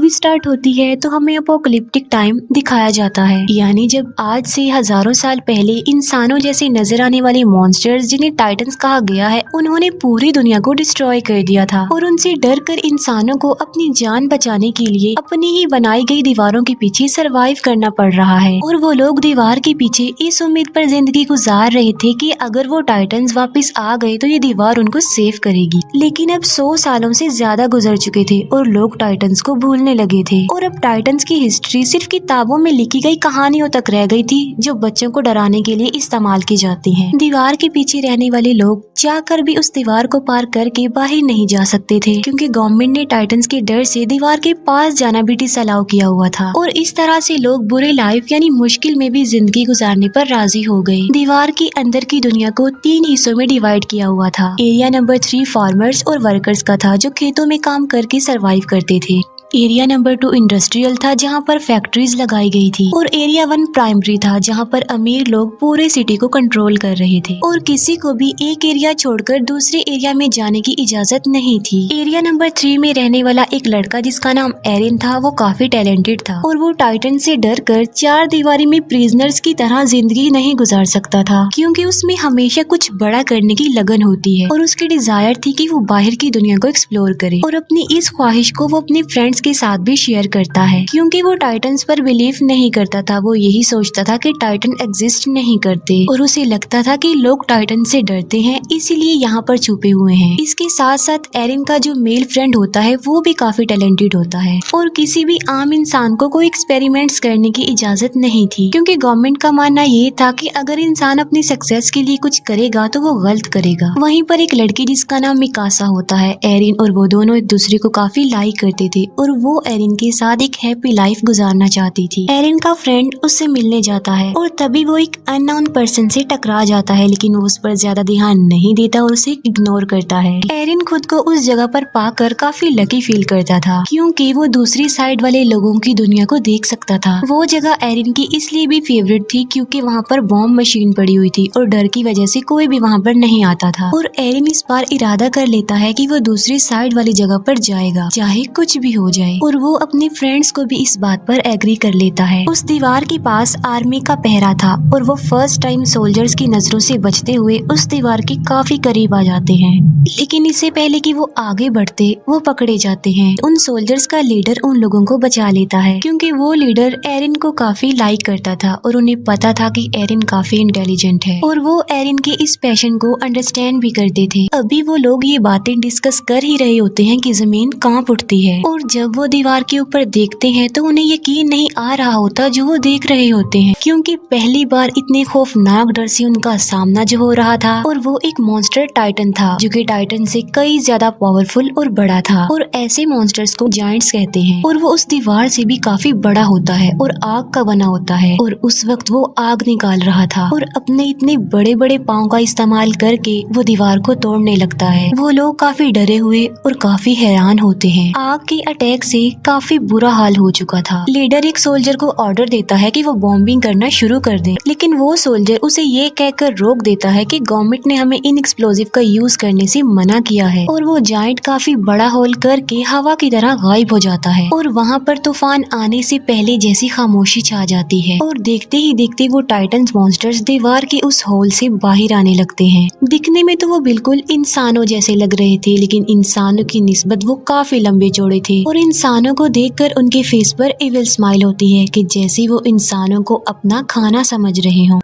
Movie start होती है तो हमें अपोकलिप्टिक टाइम दिखाया जाता है, यानी जब आज से हजारों साल पहले इंसानों जैसे नजर आने वाले मॉन्स्टर्स जिन्हें टाइटन्स कहा गया है, उन्होंने पूरी दुनिया को डिस्ट्रॉय कर दिया था और उनसे डर कर इंसानों को अपनी जान बचाने के लिए अपनी ही बनाई गई दीवारों के पीछे सरवाइव करना पड़ रहा है। और वो लोग दीवार के पीछे इस उम्मीद पर जिंदगी गुजार रहे थे कि अगर वो टाइटन्स वापस आ गए तो ये दीवार उनको सेव करेगी। लेकिन अब 100 सालों से ज्यादा गुजर चुके थे और लोग टाइटन्स को भूलने लगे थे और अब टाइटन्स की हिस्ट्री सिर्फ किताबों में लिखी गई कहानियों तक रह गई थी, जो बच्चों को डराने के लिए इस्तेमाल की जाती हैं। दीवार के पीछे रहने वाले लोग चाहकर भी उस दीवार को पार करके बाहर नहीं जा सकते थे, क्योंकि गवर्नमेंट ने टाइटन्स के डर से दीवार के पास जाना भी डिसअलाउ किया हुआ था। और इस तरह से लोग बुरे लाइफ यानी मुश्किल में भी जिंदगी गुजारने पर राजी हो गए। दीवार के अंदर की दुनिया को 3 हिस्सों में डिवाइड किया हुआ था। एरिया नंबर 3 फार्मर्स और वर्कर्स का था, जो खेतों में काम करके सरवाइव करते थे। एरिया नंबर 2 इंडस्ट्रियल था, जहाँ पर फैक्ट्रीज लगाई गई थी। और एरिया 1 प्राइमरी था, जहाँ पर अमीर लोग पूरे सिटी को कंट्रोल कर रहे थे और किसी को भी एक एरिया छोड़कर दूसरे एरिया में जाने की इजाजत नहीं थी। एरिया नंबर 3 में रहने वाला एक लड़का जिसका नाम एरिन था, वो काफी टैलेंटेड था और वो टाइटन से डर कर 4 दीवारी में प्रिजनर्स की तरह जिंदगी नहीं गुजार सकता था, क्योंकि उसमें हमेशा कुछ बड़ा करने की लगन होती है और उसकी डिजायर थी कि वो बाहर की दुनिया को एक्सप्लोर करे। और अपनी इस ख्वाहिश को वो अपने फ्रेंड्स के साथ भी शेयर करता है, क्योंकि वो टाइटन्स पर बिलीव नहीं करता था। वो यही सोचता था कि टाइटन एग्जिस्ट नहीं करते और उसे लगता था कि लोग टाइटन से डरते हैं, इसीलिए यहाँ पर छुपे हुए हैं। इसके साथ साथ एरिन का जो मेल फ्रेंड होता है वो भी काफी टैलेंटेड होता है और किसी भी आम इंसान को कोई एक्सपेरिमेंट्स करने की इजाजत नहीं थी, क्योंकि गवर्नमेंट का मानना ये था कि अगर इंसान अपनी सक्सेस के लिए कुछ करेगा तो वो गलत करेगा। वहीं पर एक लड़की जिसका नाम मिकासा होता है, एरिन और वो दोनों एक दूसरे को काफी लाइक करते थे और वो एरिन के साथ एक हैप्पी लाइफ गुजारना चाहती थी। एरिन का फ्रेंड उससे मिलने जाता है और तभी वो एक अननोन पर्सन से टकरा जाता है, लेकिन वो उस पर ज्यादा ध्यान नहीं देता और उसे इग्नोर करता है। एरिन खुद को उस जगह पर पाकर काफी लकी फील करता था, क्योंकि वो दूसरी साइड वाले लोगों की दुनिया को देख सकता था। वो जगह एरिन की इसलिए भी फेवरेट थी क्योंकि वहाँ पर बॉम्ब मशीन पड़ी हुई थी और डर की वजह से कोई भी वहाँ पर नहीं आता था। और एरिन इस बार इरादा कर लेता है कि वो दूसरी साइड वाली जगह पर जाएगा, चाहे कुछ भी हो जाए। और वो अपने फ्रेंड्स को भी इस बात पर एग्री कर लेता है। उस दीवार के पास आर्मी का पहरा था और वो फर्स्ट टाइम सोल्जर्स की नजरों से बचते हुए उस दीवार के काफी करीब आ जाते हैं, लेकिन इससे पहले कि वो आगे बढ़ते वो पकड़े जाते हैं। उन सोल्जर्स का लीडर उन लोगों को बचा लेता है, क्योंकि वो लीडर एरिन को काफी लाइक करता था और उन्हें पता था कि एरिन काफी इंटेलिजेंट है और वो एरिन के इस पैशन को अंडरस्टैंड भी करते थे। अभी वो लोग ये बातें डिस्कस कर ही रहे होते हैं कि जमीन कांप उठती है और जब वो दीवार के ऊपर देखते हैं तो उन्हें यकीन नहीं आ रहा होता जो वो देख रहे होते हैं, क्योंकि पहली बार इतने खौफनाक डर से उनका सामना जो हो रहा था। और वो एक मॉन्स्टर टाइटन था, जो कि टाइटन से कई ज्यादा पावरफुल और बड़ा था और ऐसे मॉन्स्टर्स को जायंट्स कहते हैं। और वो उस दीवार से भी काफी बड़ा होता है और आग का बना होता है और उस वक्त वो आग निकाल रहा था और अपने इतने बड़े बड़े पाँव का इस्तेमाल करके वो दीवार को तोड़ने लगता है। वो लोग काफी डरे हुए और काफी हैरान होते हैं। आग के अटैक से काफी बुरा हाल हो चुका था। लीडर एक सोल्जर को ऑर्डर देता है कि वो बॉम्बिंग करना शुरू कर दे, लेकिन वो सोल्जर उसे ये कहकर रोक देता है कि गवर्नमेंट ने हमें इन एक्सप्लोजिव का यूज करने से मना किया है। और वो जायंट काफी बड़ा होल करके हवा की तरह गायब हो जाता है और वहाँ पर तूफान आने से पहले जैसी खामोशी छा जाती है और देखते ही देखते वो टाइटन्स मॉन्स्टर्स दीवार के उस होल से बाहर आने लगते हैं। दिखने में तो वो बिल्कुल इंसानों जैसे लग रहे थे, लेकिन इंसानों की निस्बत वो काफी लंबे चौड़े थे और इंसानों को देखकर उनके फेस पर इविल स्माइल होती है कि जैसे वो इंसानों को अपना खाना समझ रहे हों।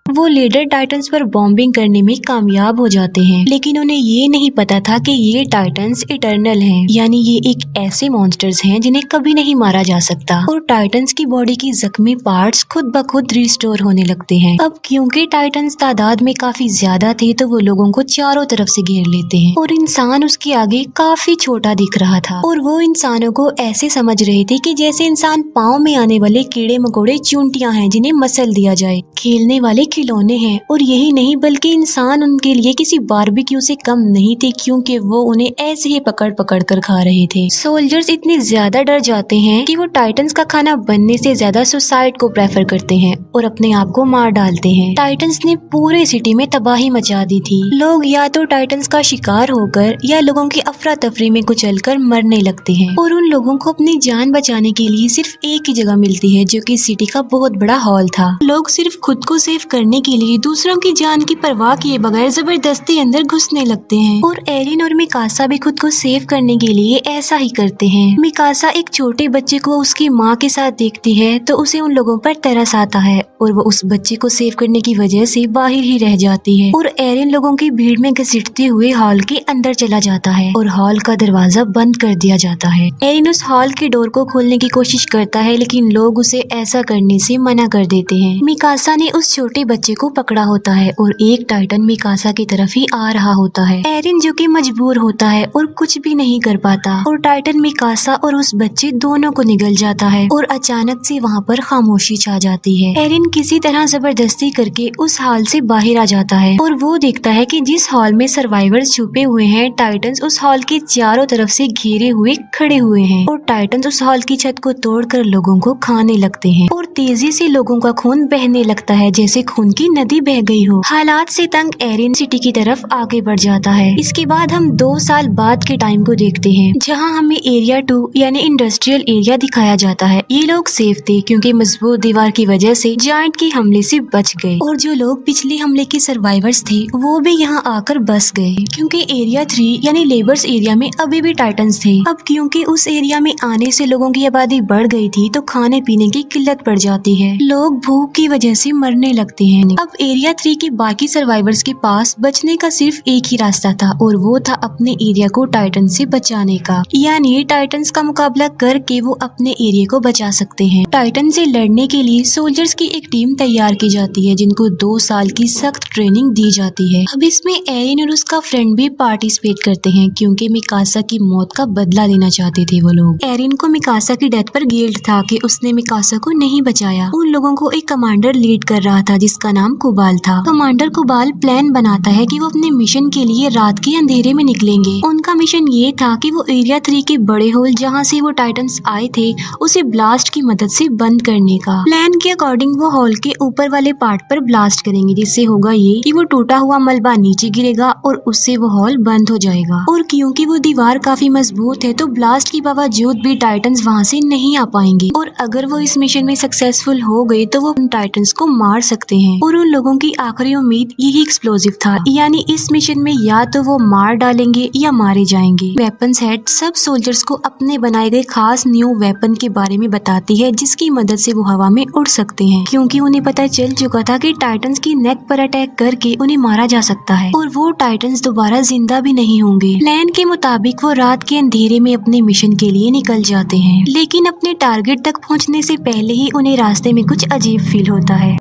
वो लीडर टाइटन्स पर बॉम्बिंग करने में कामयाब हो जाते हैं, लेकिन उन्हें ये नहीं पता था कि ये टाइटन्स इटर्नल हैं, यानी ये एक ऐसे मॉन्स्टर्स हैं जिन्हें कभी नहीं मारा जा सकता। और टाइटन्स की बॉडी की जख्मी पार्ट्स खुद ब खुद रिस्टोर होने लगते हैं। अब क्योंकि टाइटन्स तादाद में काफी ज्यादा थे तो वो लोगों को चारों तरफ से घेर लेते हैं और इंसान उसके आगे काफी छोटा दिख रहा था। और वो इंसानों को ऐसे समझ रहे थे कि जैसे इंसान पाँव में आने वाले कीड़े मकोड़े चूंटियां हैं जिन्हें मसल दिया जाए, खेलने वाले खिलौने हैं और यही नहीं बल्कि इंसान उनके लिए किसी बारबेक्यू से कम नहीं थे, क्योंकि वो उन्हें ऐसे ही पकड़ पकड़ कर खा रहे थे। सोल्जर्स इतने ज्यादा डर जाते हैं कि वो टाइटन्स का खाना बनने से ज्यादा सुसाइड को प्रेफर करते हैं और अपने आप को मार डालते हैं। टाइटन्स ने पूरे सिटी में तबाही मचा दी थी। लोग या तो टाइटन्स का शिकार होकर या लोगों की अफरा तफरी में कुचलकर मरने लगते हैं और उन लोगों को अपनी जान बचाने के लिए सिर्फ एक ही जगह मिलती है, जो कि सिटी का बहुत बड़ा हॉल था। लोग सिर्फ खुद को सेव करने के लिए दूसरों की जान की परवाह किए बगैर जबरदस्ती अंदर घुसने लगते हैं और एरिन और मिकासा भी खुद को सेव करने के लिए ऐसा ही करते हैं। मिकासा एक छोटे बच्चे को उसकी माँ के साथ देखती है तो उसे उन लोगों पर तरस आता है और वो उस बच्चे को सेव करने की वजह से बाहर ही रह जाती है और एरिन लोगों की भीड़ में घसीटते हुए हॉल के अंदर चला जाता है और हॉल का दरवाजा बंद कर दिया जाता है। एरिन उस हॉल के डोर को खोलने की कोशिश करता है, लेकिन लोग उसे ऐसा करने से मना कर देते हैं। मिकासा ने उस छोटे बच्चे को पकड़ा होता है और एक टाइटन मिकासा की तरफ ही आ रहा होता है। एरिन जो कि मजबूर होता है और कुछ भी नहीं कर पाता और टाइटन मिकासा और उस बच्चे दोनों को निगल जाता है और अचानक से वहाँ पर खामोशी छा जाती है। एरिन किसी तरह जबरदस्ती करके उस हॉल से बाहर आ जाता है और वो देखता है कि जिस हॉल में सर्वाइवर्स छुपे हुए हैं, टाइटन्स उस हॉल के चारों तरफ से घेरे हुए खड़े हुए हैं और टाइटन्स उस हॉल की छत को तोड़कर लोगों को खाने लगते हैं और तेजी से लोगों का खून बहने लगता है जैसे खून की नदी बह गई हो। हालात से तंग एरिन सिटी की तरफ आगे बढ़ जाता है। इसके बाद हम 2 साल बाद के टाइम को देखते हैं, जहां हमें एरिया 2 यानी इंडस्ट्रियल एरिया दिखाया जाता है। ये लोग सेफ थे क्योंकि मजबूत दीवार की वजह से जायंट के हमले से बच गए और जो लोग पिछले हमले के सर्वाइवर्स थे वो भी यहाँ आकर बस गए, क्योंकि एरिया 3 यानी लेबर्स एरिया में अभी भी टाइटन्स थे। अब क्योंकि उस एरिया में आने से लोगों की आबादी बढ़ गई थी तो खाने पीने की किल्लत पड़ जाती है, लोग भूख की वजह से मरने लगते हैं। अब एरिया 3 के बाकी सर्वाइवर्स के पास बचने का सिर्फ एक ही रास्ता था और वो था अपने एरिया को टाइटन से बचाने का, यानी टाइटन्स का मुकाबला करके वो अपने एरिया को बचा सकते हैं। टाइटन से लड़ने के लिए सोल्जर्स की एक टीम तैयार की जाती है जिनको 2 साल की सख्त ट्रेनिंग दी जाती है। अब इसमें एरिन और उसका फ्रेंड भी पार्टिसिपेट करते हैं क्योंकि मिकासा की मौत का बदला लेना चाहते थे वो लोग। एरिन को मिकासा की डेथ पर गिल्ट था कि उसने मिकासा को नहीं बचाया। उन लोगों को एक कमांडर लीड कर रहा था जिसका नाम कुबाल था। कमांडर कुबाल प्लान बनाता है कि वो अपने मिशन के लिए रात के अंधेरे में निकलेंगे। उनका मिशन ये था कि वो एरिया 3 के बड़े होल जहाँ से वो टाइटन्स आए थे उसे ब्लास्ट की मदद से बंद करने का। प्लान के अकॉर्डिंग वो हॉल के ऊपर वाले पार्ट पर ब्लास्ट करेंगे, जिससे होगा ये कि वो टूटा हुआ मलबा नीचे गिरेगा और उससे वो हॉल बंद हो जाएगा। और क्योंकि वो दीवार काफी मजबूत है तो ब्लास्ट के बावजूद भी टाइटन्स वहाँ से नहीं आ पाएंगे और अगर वो इस मिशन में सक्सेसफुल हो गए तो वो उन टाइटन्स को मार सकते हैं। और उन लोगों की आखिरी उम्मीद यही एक्सप्लोजिव था, यानी इस मिशन में या तो वो मार डालेंगे या मारे जाएंगे। वेपन्स हेड सब सोल्जर्स को अपने बनाए गए खास न्यू वेपन के बारे में बताती है जिसकी मदद से वो हवा में उड़ सकते हैं, क्योंकि उन्हें पता चल चुका था कि टाइटन्स की नेक पर अटैक करके उन्हें मारा जा सकता है और वो टाइटन्स दोबारा जिंदा भी नहीं होंगे। प्लान के मुताबिक वो रात के अंधेरे में अपने मिशन के लिए निकल जाते हैं, लेकिन अपने टारगेट तक पहुंचने से पहले ही उन्हें रास्ते में कुछ अजीब फील होता है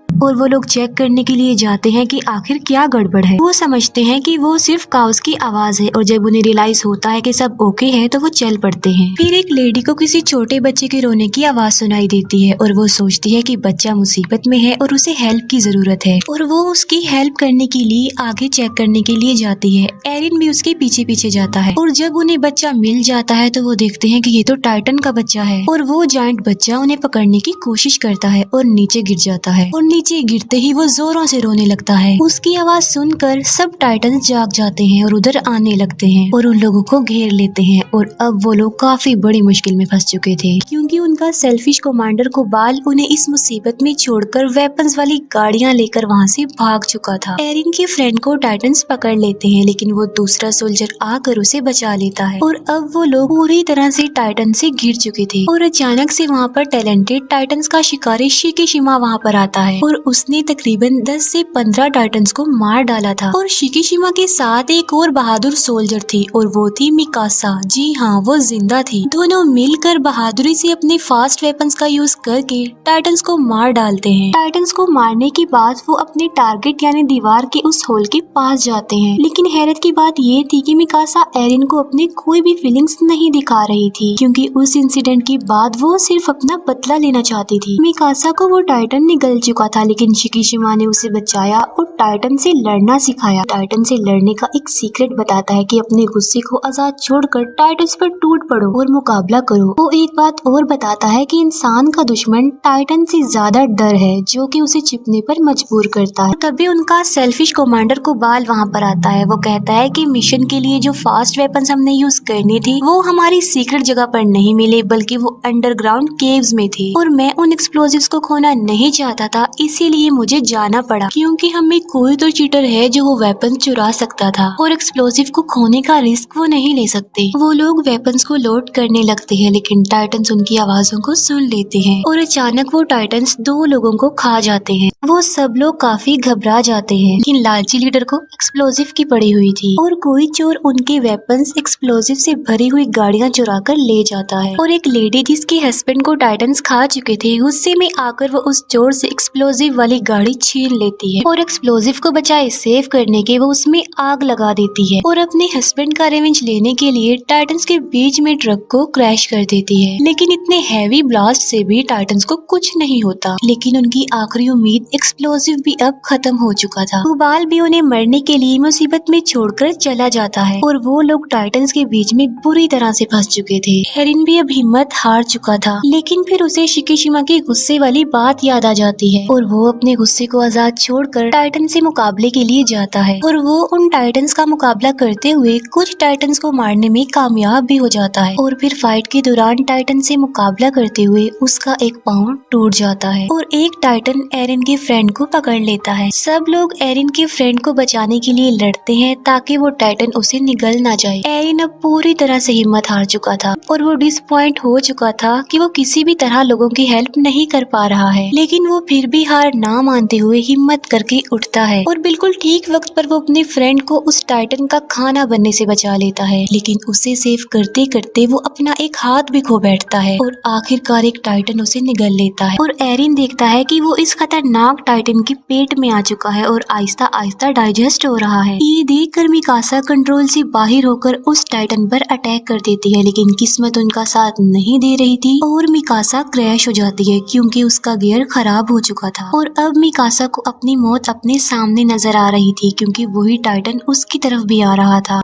और वो लोग चेक करने के लिए जाते हैं कि आखिर क्या गड़बड़ है। वो समझते हैं कि वो सिर्फ काउस की आवाज है और जब उन्हें रियलाइज होता है कि सब ओके है तो वो चल पड़ते हैं। फिर एक लेडी को किसी छोटे बच्चे के रोने की आवाज सुनाई देती है और वो सोचती है कि बच्चा मुसीबत में है और उसे हेल्प की जरूरत है और वो उसकी हेल्प करने के लिए आगे चेक करने के लिए जाती है। एरिन भी उसके पीछे पीछे जाता है और जब उन्हें बच्चा मिल जाता है तो वो देखते हैं कि ये तो टाइटन का बच्चा है और वो जायंट बच्चा उन्हें पकड़ने की कोशिश करता है और नीचे गिर जाता है और नीचे गिरते ही वो जोरों से रोने लगता है। उसकी आवाज सुनकर सब टाइटन्स जाग जाते हैं और उधर आने लगते हैं और उन लोगों को घेर लेते हैं और अब वो लोग काफी बड़ी मुश्किल में फंस चुके थे क्योंकि उनका सेल्फिश कमांडर कुबाल उन्हें इस मुसीबत में छोड़कर वेपन्स वाली गाड़ियां लेकर वहाँ से भाग चुका था। एरिन के फ्रेंड को टाइटन्स पकड़ लेते हैं लेकिन वो दूसरा सोल्जर आकर उसे बचा लेता है और अब वो लोग पूरी तरह से टाइटन से घिर चुके थे और अचानक से वहाँ पर टैलेंटेड टाइटन्स का शिकारी शिकीशिमा वहाँ पर आता है और उसने तकरीबन 10 से 15 टाइटन्स को मार डाला था और शिकीशिमा के साथ एक और बहादुर सोल्जर थी और वो थी मिकासा। जी हाँ, वो जिंदा थी। दोनों मिलकर बहादुरी से अपने फास्ट वेपन्स का यूज करके टाइटन्स को मार डालते हैं। टाइटन्स को मारने के बाद वो अपने टारगेट यानी दीवार के उस होल के पास जाते हैं, लेकिन हैरत की बात ये थी कि मिकासा एरिन को अपने कोई भी फीलिंग्स नहीं दिखा रही थी क्योंकि उस इंसिडेंट के बाद वो सिर्फ अपना बदला लेना चाहती थी। मिकासा को वो टाइटन निगल चुका था लेकिन शिकीशिमा ने उसे बचाया और टाइटन से लड़ना सिखाया। टाइटन से लड़ने का एक सीक्रेट बताता है कि अपने गुस्से को आजाद छोड़कर टाइटन्स पर टूट पड़ो और मुकाबला करो। वो एक बात और बताता है कि इंसान का दुश्मन टाइटन से ज्यादा डर है, जो कि उसे छिपने पर मजबूर करता है। तभी उनका सेल्फिश कमांडर कुबाल वहाँ पर आता है। वो कहता है कि मिशन के लिए जो फास्ट वेपन्स हमने यूज करनी थी वो हमारी सीक्रेट जगह पर नहीं मिले, बल्कि वो अंडरग्राउंड केव्स में थे और मैं उन एक्सप्लोजिव्स को खोना नहीं चाहता था, इसीलिए मुझे जाना पड़ा, क्योंकि हम में कोई तो चीटर है जो वो वेपन चुरा सकता था और एक्सप्लोजिव को खोने का रिस्क वो नहीं ले सकते। वो लोग वेपन्स को लोड करने लगते हैं, लेकिन टाइटन्स उनकी आवाजों को सुन लेते हैं और अचानक वो टाइटन्स 2 लोगों को खा जाते हैं। वो सब लोग काफी घबरा जाते हैं, लेकिन लालची लीडर को एक्सप्लोजिव की पड़ी हुई थी और कोई चोर उनके वेपन्स एक्सप्लोजिव से भरी हुई गाड़ियां चुरा कर ले जाता है। और एक लेडी जिसके हस्बैंड को टाइटन्स खा चुके थे, गुस्से में आकर वो उस चोर से एक्सप्लोजिव वाली गाड़ी छीन लेती है और एक्सप्लोजिव को बचाए सेव करने के वो उसमें आग लगा देती है और अपने हस्बैंड का रिवेंज लेने के लिए टाइटन्स के बीच में ट्रक को क्रैश कर देती है। लेकिन इतने हैवी ब्लास्ट से भी टाइटन्स को कुछ नहीं होता, लेकिन उनकी आखिरी उम्मीद एक्सप्लोजिव भी अब खत्म हो चुका था। कुबाल भी उन्हें मरने के लिए मुसीबत में छोड़कर चला जाता है और वो लोग टाइटन्स के बीच में बुरी तरह से फंस चुके थे। एरिन भी अब हिम्मत हार चुका था, लेकिन फिर उसे शिकीशिमा की गुस्से वाली बात याद आ जाती है और वो अपने गुस्से को आजाद छोड़कर टाइटन से मुकाबले के लिए जाता है और वो उन टाइटन्स का मुकाबला करते हुए कुछ टाइटन्स को मारने में कामयाब भी हो जाता है। और फिर फाइट के दौरान टाइटन से मुकाबला करते हुए उसका एक पाँव टूट जाता है और एक टाइटन एरिन के फ्रेंड को पकड़ लेता है। सब लोग एरिन के फ्रेंड को बचाने के लिए लड़ते हैं ताकि वो टाइटन उसे निगल ना जाए। एरिन अब पूरी तरह से हिम्मत हार चुका था और वो डिसअपॉइंट हो चुका था कि वो किसी भी तरह लोगों की हेल्प नहीं कर पा रहा है, लेकिन वो फिर भी हार ना मानते हुए हिम्मत करके उठता है और बिल्कुल ठीक वक्त पर वो अपने फ्रेंड को उस टाइटन का खाना बनने से बचा लेता है। लेकिन उसे सेव करते करते वो अपना एक हाथ भी खो बैठता है और आखिरकार एक टाइटन उसे निगल लेता है और एरिन देखता है कि वो इस खतरनाक टाइटन के पेट में आ चुका है और आहिस्ता आहिस्ता डाइजेस्ट हो रहा है। ये देखकर मिकासा कंट्रोल से बाहर होकर उस टाइटन पर अटैक कर देती है, लेकिन किस्मत उनका साथ नहीं दे रही थी और मिकासा क्रैश हो जाती है क्योंकि उसका गियर खराब हो चुका था। और अब मिकासा को अपनी मौत अपने सामने नजर आ रही थी क्योंकि वही टाइटन उसकी तरफ भी आ रहा था।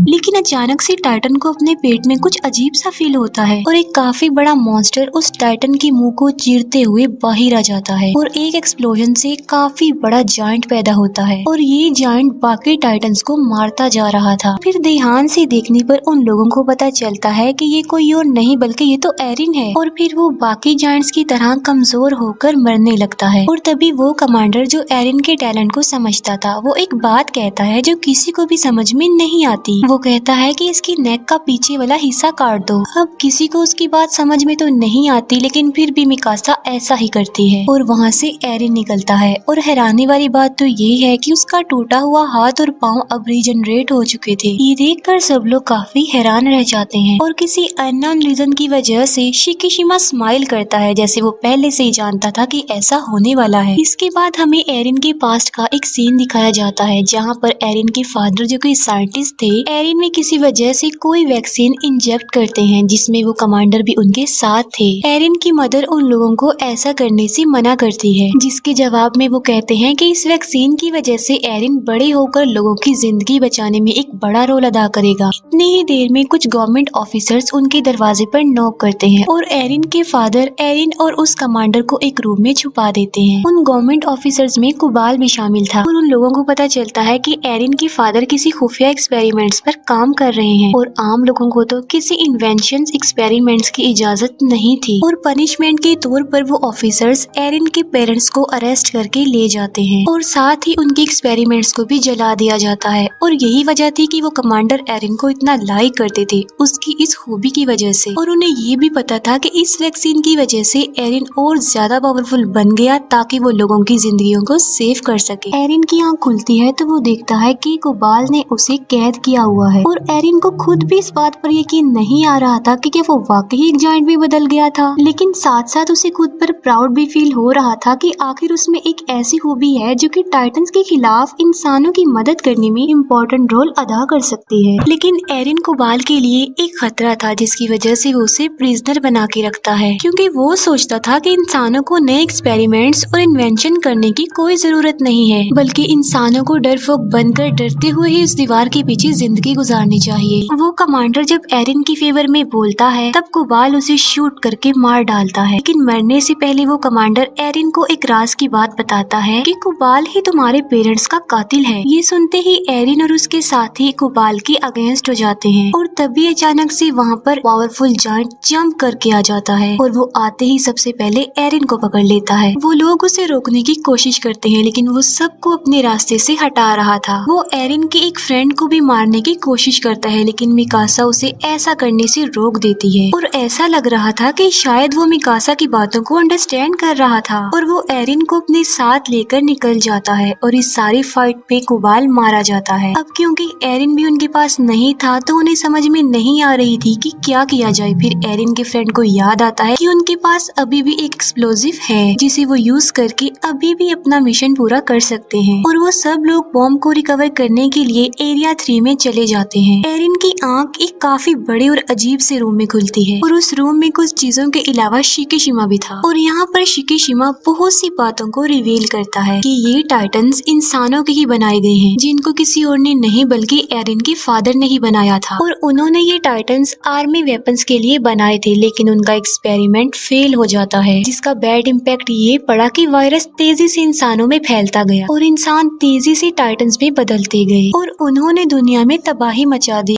लेकिन अचानक से टाइटन को अपने पेट में कुछ अजीब सा फील होता है और एक काफी बड़ा मॉन्स्टर उस टाइटन के मुंह को चीरते हुए बाहर आ जाता है और एक एक्सप्लोजन से काफी बड़ा जायंट पैदा होता है और ये जायंट बाकी टाइटन्स को मारता जा रहा था। फिर ध्यान से देखने पर उन लोगों को पता चलता है कि ये कोई और नहीं बल्कि ये तो एरिन है और फिर वो बाकी जायंट्स की तरह कमजोर होकर मरने लगता है। और तभी वो कमांडर जो एरिन के टैलेंट को समझता था वो एक बात कहता है जो किसी को भी समझ में नहीं आती। वो कहता है कि इसकी नेक का पीछे वाला हिस्सा काट दो। अब किसी को उसकी बात समझ में तो नहीं आती, लेकिन फिर भी मिकासा ऐसा ही करती है और वहाँ से एरिन निकलता है। और हैरानी वाली बात तो ये है कि उसका टूटा हुआ हाथ और पाँव अब रीजनरेट हो चुके थे। ये देखकर सब लोग काफी हैरान रह जाते हैं और किसी अननोन रीजन की वजह से शिकीशिमा स्माइल करता है, जैसे वो पहले से ही जानता था कि ऐसा होने वाला है। इसके बाद हमें एरिन के पास्ट का एक सीन दिखाया जाता है जहाँ पर एरिन के फादर जो कि साइंटिस्ट थे, एरिन में किसी वजह से कोई वैक्सीन इंजेक्ट करते हैं जिसमें वो कमांडर भी उनके साथ थे। एरिन की मदर उन लोगों को ऐसा करने से मना करती है, जिसके जवाब में वो कहते हैं कि इस वैक्सीन की वजह से एरिन बड़े होकर लोगों की जिंदगी बचाने में एक बड़ा रोल अदा करेगा। इतनी ही देर में कुछ गवर्नमेंट ऑफिसर्स उनके दरवाजे पर नॉक करते हैं और एरिन के फादर एरिन और उस कमांडर को एक रूम में छुपा देते हैं। उन गवर्नमेंट ऑफिसर्स में कुबाल भी शामिल था और उन लोगों को पता चलता है कि एरिन के फादर किसी खुफिया एक्सपेरिमेंट्स पर काम कर रहे हैं और आम लोगों को तो किसी इन्वेंशन एक्सपेरिमेंट्स की इजाजत नहीं थी। और पनिशमेंट के तौर पर वो ऑफिसर्स एरिन के पेरेंट्स को अरेस्ट करके ले जाते हैं और साथ ही उनके एक्सपेरिमेंट्स को भी जला दिया जाता है। और यही वजह थी कि वो कमांडर एरिन को इतना लाइक करते थे उसकी इस खूबी की वजह से। और उन्हें ये भी पता था कि इस वैक्सीन की वजह से एरिन और ज्यादा पावरफुल बन गया ताकि वो लोगों की जिंदगियों को सेव कर सके। एरिन की आँख खुलती है तो वो देखता है कि कुबाल ने उसे कैद किया हुआ है। और एरिन को खुद भी इस बात पर यकीन नहीं आ रहा था कि क्या वो वाकई एक जायंट भी बदल गया था, लेकिन साथ साथ उसे खुद पर प्राउड भी फील हो रहा था कि आखिर उसमें एक ऐसी खूबी है जो कि टाइटंस के खिलाफ इंसानों की मदद करने में इम्पोर्टेंट रोल अदा कर सकती है। लेकिन एरिन कोबाल के लिए एक खतरा था जिसकी वजह से वो उसे प्रिजनर बना के रखता है, क्योंकि वो सोचता था कि इंसानों को नए एक्सपेरिमेंट्स और इन्वेंशन करने की कोई जरूरत नहीं है, बल्कि इंसानों को डरपोक बनकर डरते हुए ही उस दीवार के पीछे जिंदगी गुजारनी चाहिए। वो कमांडर जब एरिन की फेवर में बोलता है तब कोबाल उसे शूट करके मार डालता है, लेकिन मरने से पहले वो कमांडर एरिन को एक राज की बात बताता है कि कोबाल ही तुम्हारे पेरेंट्स का कातिल है। ये सुनते ही एरिन और उसके साथी कोबाल के अगेंस्ट हो जाते हैं और तभी अचानक से वहाँ पर पावरफुल जायंट जंप करके आ जाता है और वो आते ही सबसे पहले एरिन को पकड़ लेता है। वो लोग उसे रोकने की कोशिश करते हैं लेकिन वो सबको अपने रास्ते से हटा रहा था। वो एरिन के एक फ्रेंड को भी मारने की कोशिश करता है लेकिन मिकासा उसे ऐसा करने से रोक देती है और ऐसा लग रहा था कि शायद वो मिकासा की बातों को अंडरस्टैंड कर रहा था और वो एरिन को अपने साथ लेकर निकल जाता है और इस सारी फाइट पे कोबाल मारा जाता है। अब क्योंकि एरिन भी उनके पास नहीं था तो उन्हें समझ में नहीं आ रही थी कि क्या किया जाए। फिर एरिन के फ्रेंड को याद आता है कि उनके पास अभी भी एक एक्सप्लोजिव है जिसे वो यूज करके अभी भी अपना मिशन पूरा कर सकते हैं और वो सब लोग बॉम्ब को रिकवर करने के लिए एरिया 3 में चले जाते हैं। एरिन की आंख एक काफी बड़े और अजीब से रूम में खुलती है और उस रूम में कुछ चीजों के अलावा शिकिशिमा भी था और यहाँ पर शिकिशिमा बहुत सी बातों को रिवील करता है कि ये टाइटन्स इंसानों के ही बनाए गए हैं जिनको किसी और ने नहीं बल्कि एरिन के फादर ने ही बनाया था और उन्होंने ये टाइटन्स आर्मी वेपन्स के लिए बनाए थे, लेकिन उनका एक्सपेरिमेंट फेल हो जाता है जिसका बैड इम्पैक्ट ये पड़ा कि वायरस तेजी से इंसानों में फैलता गया और इंसान तेजी से टाइटन्स में बदलते गए और उन्होंने दुनिया में तबाही मचा दी।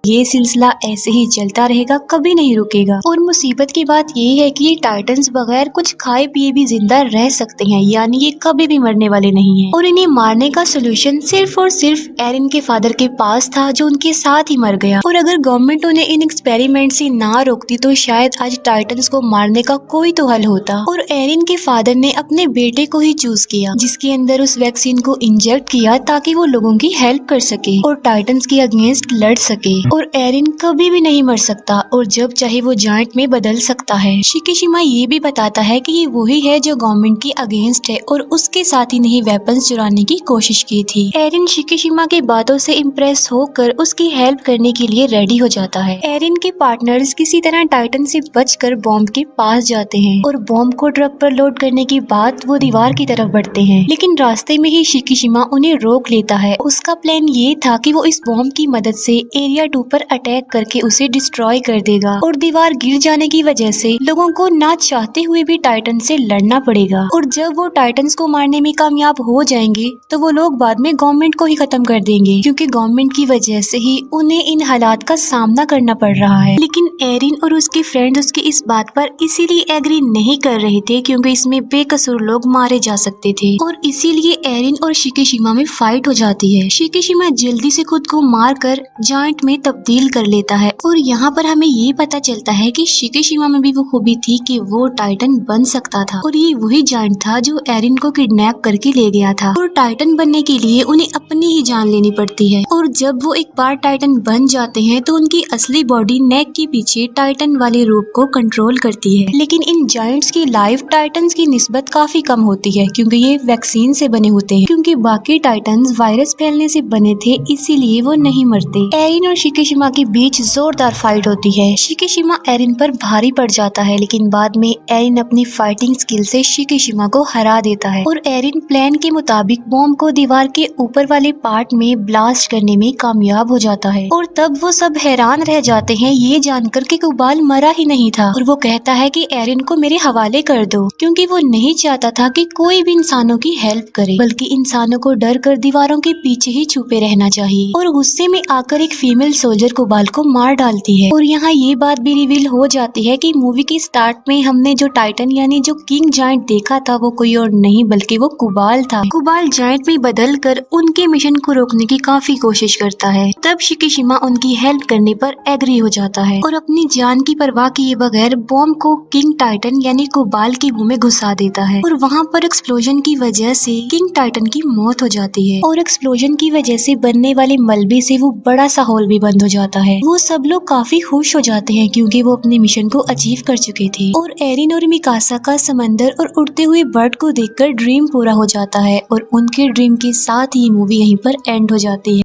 ये सिलसिला ऐसे ही चलता रहेगा, कभी नहीं रुकेगा। और मुसीबत की बात ये है कि ये टाइटन्स बगैर कुछ खाए पिए भी जिंदा रह सकते हैं, यानी ये कभी भी मरने वाले नहीं हैं। और इन्हें मारने का सोल्यूशन सिर्फ और सिर्फ एरिन के फादर के पास था जो उनके साथ ही मर गया। और अगर गवर्नमेंट उन्हें इन एक्सपेरिमेंट से ना रोकती तो शायद आज टाइटन्स को मारने का कोई तो हल होता। और एरिन के फादर ने अपने बेटे को ही चूज किया जिसके अंदर उस वैक्सीन को इंजेक्ट किया ताकि वो लोगों की हेल्प कर सके और टाइटन्स के अगेंस्ट लड़ सके। और एरिन कभी भी नहीं मर सकता और जब चाहे वो जायंट में बदल सकता है। शिकिशिमा ये भी बताता है कि ये वही है जो गवर्नमेंट के अगेंस्ट है और उसके साथ ही नहीं वेपन्स चुराने की कोशिश की थी। एरिन शिकिशिमा की बातों से इम्प्रेस होकर उसकी हेल्प करने के लिए रेडी हो जाता है। एरिन के पार्टनर्स किसी तरह टाइटन से बचकर बॉम्ब के पास जाते हैं और बॉम्ब को ट्रक पर लोड करने के बाद वो दीवार की तरफ बढ़ते हैं, लेकिन रास्ते में ही शिकिशिमा उन्हें रोक लेता है। उसका प्लान ये था कि वो इस बॉम्ब की मदद से एरिया 2 पर अटैक करके उसे डिस्ट्रॉय कर देगा और दीवार गिर जाने की वजह से लोगों को ना चाहते हुए भी टाइटन से लड़ना पड़ेगा। और जब वो टाइटन्स को मारने में कामयाब हो जाएंगे तो वो लोग बाद में गवर्नमेंट को ही खत्म कर देंगे, क्योंकि गवर्नमेंट की वजह से ही उन्हें इन हालात का सामना करना पड़ रहा है। लेकिन एरिन और उसके फ्रेंड उसकी इस बात पर इसीलिए एग्री नहीं कर रहे थे क्योंकि इसमें बेकसूर लोग मारे जा सकते थे और इसीलिए एरिन और शिकिशिमा में फाइट हो जाती है। शिकिशिमा जल्दी से खुद को मार कर जायंट में तब्दील कर लेता है और यहाँ पर हमें ये पता चलता है कि शिकिशिमा में भी वो खूबी थी कि वो टाइटन बन सकता था और ये वही जायंट था जो एरिन को किडनैप करके ले गया था। और टाइटन बनने के लिए उन्हें अपनी ही जान लेनी पड़ती है और जब वो एक बार टाइटन बन जाते हैं तो उनकी असली बॉडी नेक के पीछे टाइटन वाले रूप को कंट्रोल करती है। लेकिन इन जायंट्स की लाइफ टाइटन्स की निस्बत काफी कम होती है क्योंकि ये वैक्सीन से बने होते हैं, क्योंकि बाकी टाइटन्स वायरस फैलने से बने थे इसीलिए वो नहीं मरते। एरिन और शिकिशिमा के बीच जोरदार फाइट होती है। शिकिशिमा एरिन पर भारी पड़ जाता है लेकिन बाद में एरिन अपनी फाइटिंग स्किल से शिकिशिमा को हरा देता है और एरिन प्लान के मुताबिक बॉम्ब को दीवार के ऊपर वाले पार्ट में ब्लास्ट करने में कामयाब हो जाता है। और तब वो सब हैरान रह जाते हैं ये जानकर कि कोबाल मरा ही नहीं था और वो कहता है कि एरिन को मेरे हवाले कर दो, क्योंकि वो नहीं चाहता था कि कोई भी इंसानों की हेल्प करे, बल्कि इंसानों को डर कर दीवारों के पीछे ही छुपे रहना चाहिए। और गुस्से में आकर एक फीमेल सोल्जर कुबाल को मार डालती है। और यहाँ ये बात भी रिवील हो जाती है कि मूवी के स्टार्ट में हमने जो टाइटन यानी जो किंग जायंट देखा था वो कोई और नहीं बल्कि वो कुबाल था। कुबाल जायंट में बदल कर उनके मिशन को रोकने की काफी कोशिश करता है। तब शिकिशिमा उनकी हेल्प करने पर एग्री हो जाता है और अपनी जान की परवाह किए बगैर बॉम्ब को किंग टाइटन यानी कुबाल की मुंह में घुसा देता है और वहाँ पर एक्सप्लोजन की वजह से किंग टाइटन की मौत हो जाती है और एक्सप्लोजन की वजह से बनने वाले मलबे से वो बड़ा सा होल भी बंद हो जाता है। वो सब लोग काफी खुश हो जाते हैं क्योंकि वो अपने मिशन को अचीव कर चुके थे और एरिन और मिकासा का समंदर और उड़ते हुए बर्ड को देखकर ड्रीम पूरा हो जाता है और उनके ड्रीम के साथ ही मूवी यहीं पर एंड हो जाती है।